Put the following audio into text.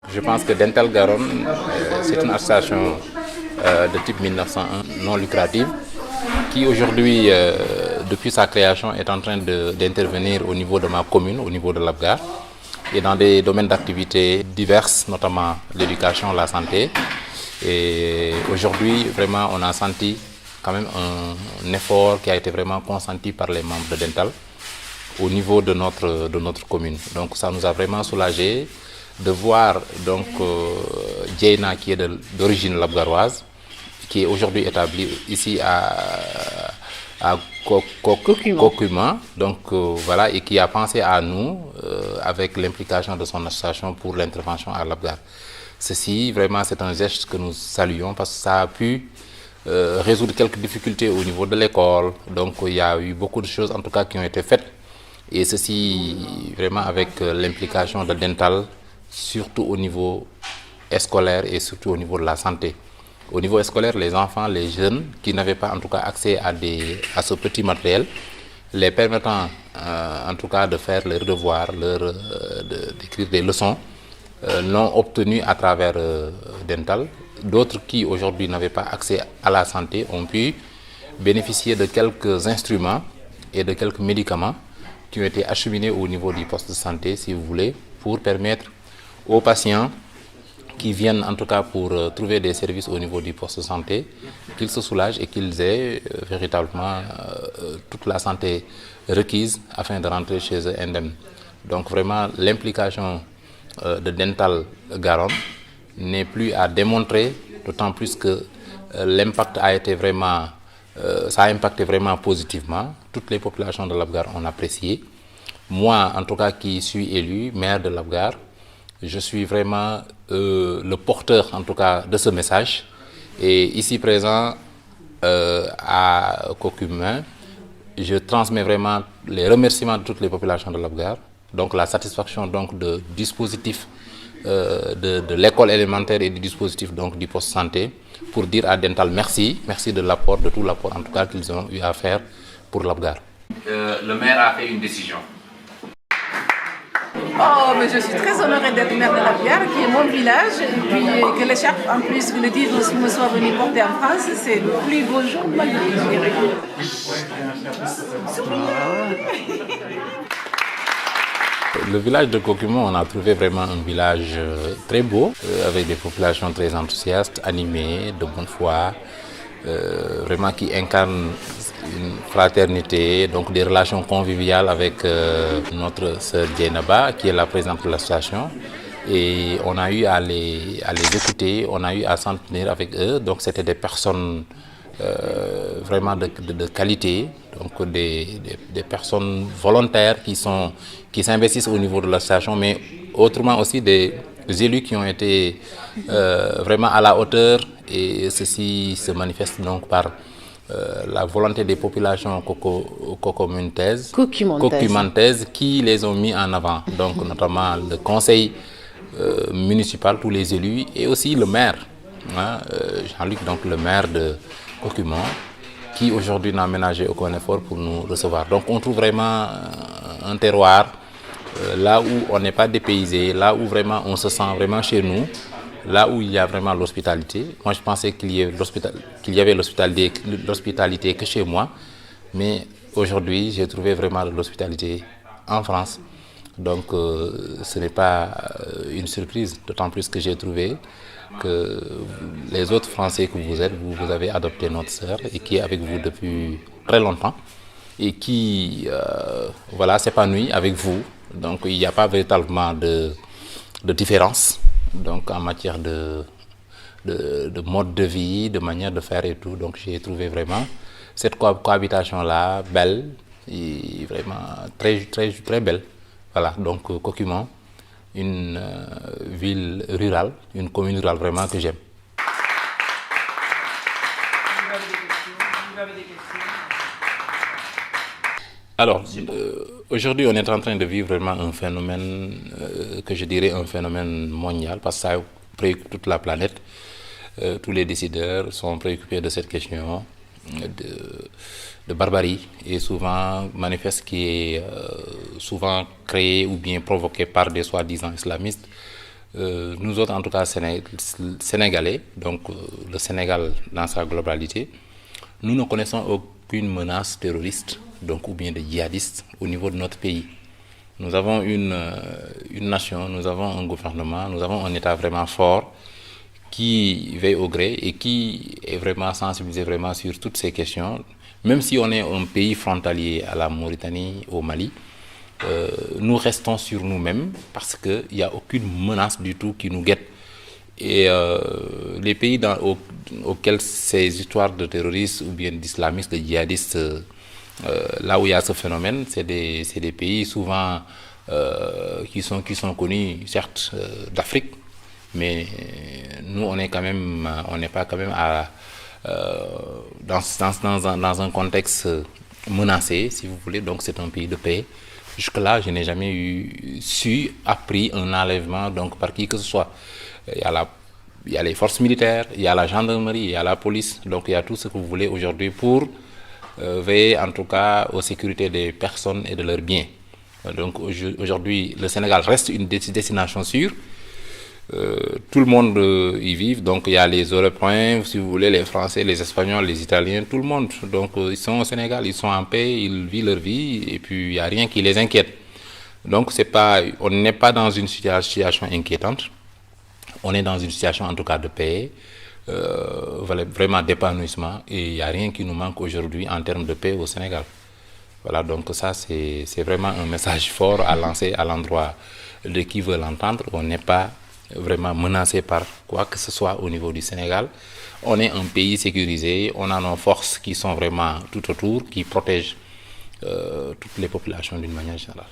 Je pense que Dental Garonne, c'est une association de type 1901 non lucrative qui aujourd'hui, depuis sa création, est en train d'intervenir au niveau de ma commune, au niveau de l'Abgar, et dans des domaines d'activité diverses, notamment l'éducation, la santé. Et aujourd'hui, vraiment, on a senti quand même un effort qui a été vraiment consenti par les membres de Dental au niveau de notre commune. Donc ça nous a vraiment soulagé de voir donc Djeina qui est d'origine labgaroise, qui est aujourd'hui établie ici à Kokuma, donc voilà, et qui a pensé à nous avec l'implication de son association pour l'intervention à l'Abgar. Ceci, vraiment, c'est un geste que nous saluons parce que ça a pu résoudre quelques difficultés au niveau de l'école. Donc il y a eu beaucoup de choses en tout cas qui ont été faites. Et ceci vraiment avec l'implication de Dental, surtout au niveau scolaire et surtout au niveau de la santé. Au niveau scolaire, les enfants, les jeunes qui n'avaient pas en tout cas accès à ce petit matériel, les permettant en tout cas de faire leurs devoirs, d'écrire des leçons, l'ont obtenu à travers Dental. D'autres qui aujourd'hui n'avaient pas accès à la santé ont pu bénéficier de quelques instruments et de quelques médicaments qui ont été acheminés au niveau du poste de santé, si vous voulez, pour permettre aux patients qui viennent en tout cas pour trouver des services au niveau du poste de santé, qu'ils se soulagent et qu'ils aient véritablement toute la santé requise afin de rentrer chez eux indemnes. Donc vraiment l'implication de Dental Garonne n'est plus à démontrer, d'autant plus que l'impact a été vraiment, ça a impacté vraiment positivement. Toutes les populations de l'Abgar ont apprécié. Moi, en tout cas, qui suis élu maire de l'Abgar, je suis vraiment le porteur, en tout cas, de ce message. Et ici présent à Kokumin, je transmets vraiment les remerciements de toutes les populations de l'Abgar. Donc la satisfaction donc, du dispositif de l'école élémentaire et du dispositif donc, du poste santé pour dire à Dental merci, merci de l'apport, de tout l'apport en tout cas qu'ils ont eu à faire pour l'Abgar. Le maire a fait une décision. Oh, mais je suis très honorée d'être maire de l'Abgar, qui est mon village, et puis que l'écharpe, en plus, que le livre me soit venu porter en France, c'est le plus beau jour de ma vie, je dirais. Le village de Kokuma, on a trouvé vraiment un village très beau, avec des populations très enthousiastes, animées, de bonne foi, vraiment qui incarnent une fraternité, donc des relations conviviales avec notre sœur Djenaba, qui est la présidente de l'association. Et on a eu à les écouter, on a eu à s'entretenir avec eux. Donc c'était des personnes vraiment de qualité, donc des personnes volontaires qui s'investissent au niveau de l'association, mais autrement aussi des élus qui ont été vraiment à la hauteur, et ceci se manifeste donc par la volonté des populations cocumentaises qui les ont mis en avant, donc notamment le conseil municipal, tous les élus, et aussi le maire, hein, Jean-Luc, donc le maire de Kokuma, qui aujourd'hui n'a ménagé aucun effort pour nous recevoir. Donc on trouve vraiment un terroir là où on n'est pas dépaysé, là où vraiment on se sent vraiment chez nous, là où il y a vraiment l'hospitalité. Moi je pensais qu'il y avait l'hospitalité que chez moi, mais aujourd'hui j'ai trouvé vraiment l'hospitalité en France. Donc ce n'est pas une surprise, d'autant plus que j'ai trouvé que les autres Français que vous êtes, vous avez adopté notre sœur et qui est avec vous depuis très longtemps et qui voilà, s'épanouit avec vous. Donc il n'y a pas véritablement de différence donc, en matière de mode de vie, de manière de faire et tout. Donc j'ai trouvé vraiment cette cohabitation-là belle et vraiment très belle. Voilà, donc Kokuma, une ville rurale, une commune rurale vraiment que j'aime. Alors, aujourd'hui, on est en train de vivre vraiment un phénomène que je dirais un phénomène mondial, parce que ça préoccupe toute la planète. Tous les décideurs sont préoccupés de cette question de barbarie et souvent manifeste qui est souvent créé ou bien provoqué par des soi-disant islamistes nous autres, en tout cas Sénégalais, donc le Sénégal dans sa globalité, nous ne connaissons aucune menace terroriste, donc ou bien de djihadistes au niveau de notre pays. Nous avons une nation, nous avons un gouvernement, nous avons un État vraiment fort qui veille au gré et qui est vraiment sensibilisé vraiment sur toutes ces questions. Même si on est un pays frontalier à la Mauritanie, au Mali, nous restons sur nous-mêmes parce qu'il n'y a aucune menace du tout qui nous guette. Et les pays auxquels ces histoires de terroristes ou bien d'islamistes, de djihadistes, là où il y a ce phénomène, c'est des pays souvent qui sont connus, certes, d'Afrique, mais nous, on n'est pas quand même dans un contexte menacé, si vous voulez. Donc, c'est un pays de paix. Jusque-là, je n'ai jamais appris un enlèvement donc, par qui que ce soit. Il y a les forces militaires, il y a la gendarmerie, il y a la police. Donc, il y a tout ce que vous voulez aujourd'hui pour veiller en tout cas aux sécurités des personnes et de leurs biens. Donc, aujourd'hui, le Sénégal reste une destination sûre. Tout le monde y vit, donc il y a les Européens, si vous voulez, les Français, les Espagnols, les Italiens, tout le monde. Donc ils sont au Sénégal, ils sont en paix, ils vivent leur vie et puis il n'y a rien qui les inquiète. Donc on n'est pas dans une situation inquiétante, on est dans une situation en tout cas de paix, vraiment d'épanouissement et il n'y a rien qui nous manque aujourd'hui en termes de paix au Sénégal. Voilà, donc ça c'est vraiment un message fort à lancer à l'endroit de qui veut l'entendre. On n'est pas vraiment menacé par quoi que ce soit au niveau du Sénégal. On est un pays sécurisé, on a nos forces qui sont vraiment tout autour, qui protègent toutes les populations d'une manière générale.